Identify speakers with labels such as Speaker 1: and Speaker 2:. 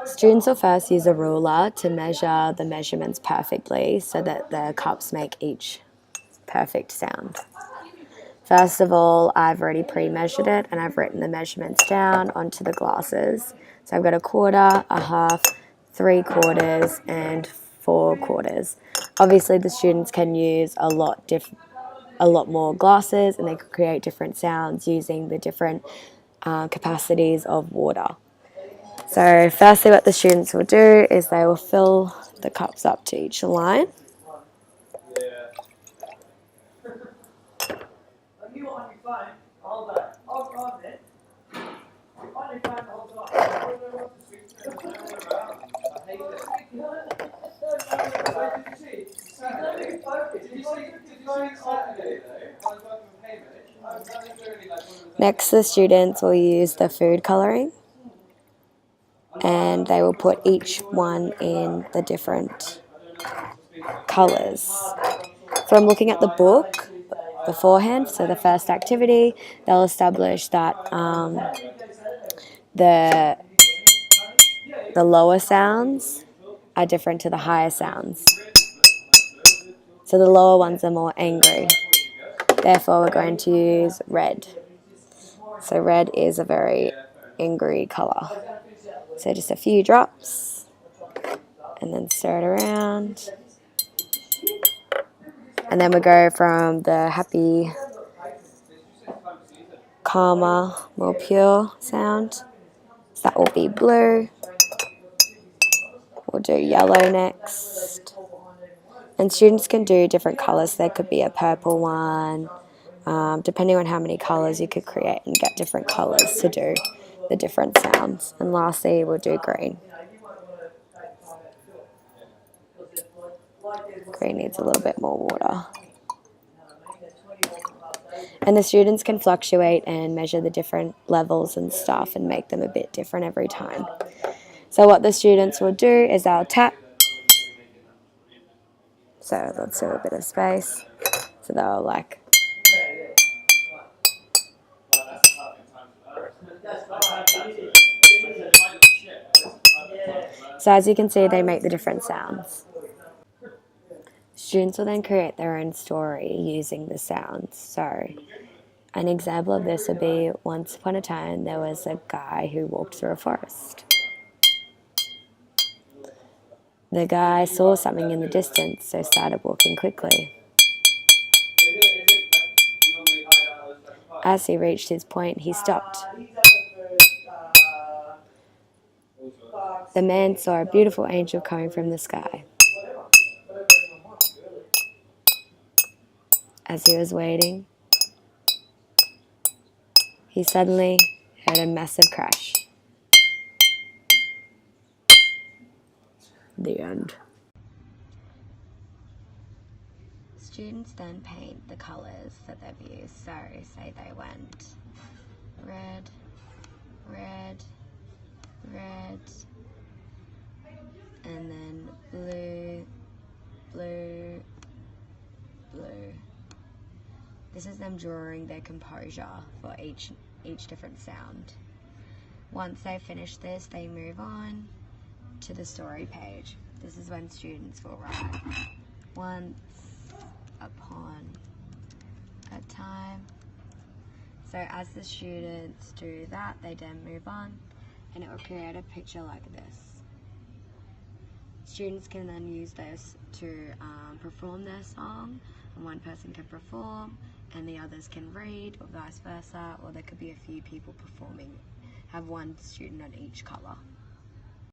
Speaker 1: Students will first use a ruler to measure the measurements perfectly so that the cups make each perfect sound. First of all, I've already pre-measured it and I've written the measurements down onto the glasses. So I've got 1/4, a half, 3/4, and 4/4. Obviously, the students can use a lot more glasses and they could create different sounds using the different capacities of water. So firstly, what the students will do is they will fill the cups up to each line. Next, the students will use the food colouring and they will put each one in the different colours. From looking at the book beforehand, so the first activity, they'll establish that the lower sounds are different to the higher sounds. So the lower ones are more angry. Therefore, we're going to use red. So red is a very angry colour. So just a few drops and then stir it around. And then we go from the happy, calmer, more pure sound. So that will be blue. We'll do yellow next. And students can do different colours. There could be a purple one. Depending on how many colours you could create and get different colours to do the different sounds. And lastly, we'll do green. Green needs a little bit more water. And the students can fluctuate and measure the different levels and stuff and make them a bit different every time. So what the students will do is they'll tap. So let's do a bit of space. So they'll like. So as you can see, they make the different sounds. Students will then create their own story using the sounds. So an example of this would be, once upon a time there was a guy who walked through a forest. The guy saw something in the distance, so started walking quickly. As he reached his point, he stopped. The man saw a beautiful angel coming from the sky. As he was waiting, he suddenly heard a massive crash. The end. Students then paint the colours that they've used. So say they went red, red, red, and then blue, blue, blue. This is them drawing their composure for each different sound. Once they finish this, they move on to the story page. This is when students will write once upon a time. So as the students do that, they then move on and it will create a picture like this. Students can then use this to perform their song, and one person can perform and the others can read, or vice versa, or there could be a few people performing, have one student on each colour.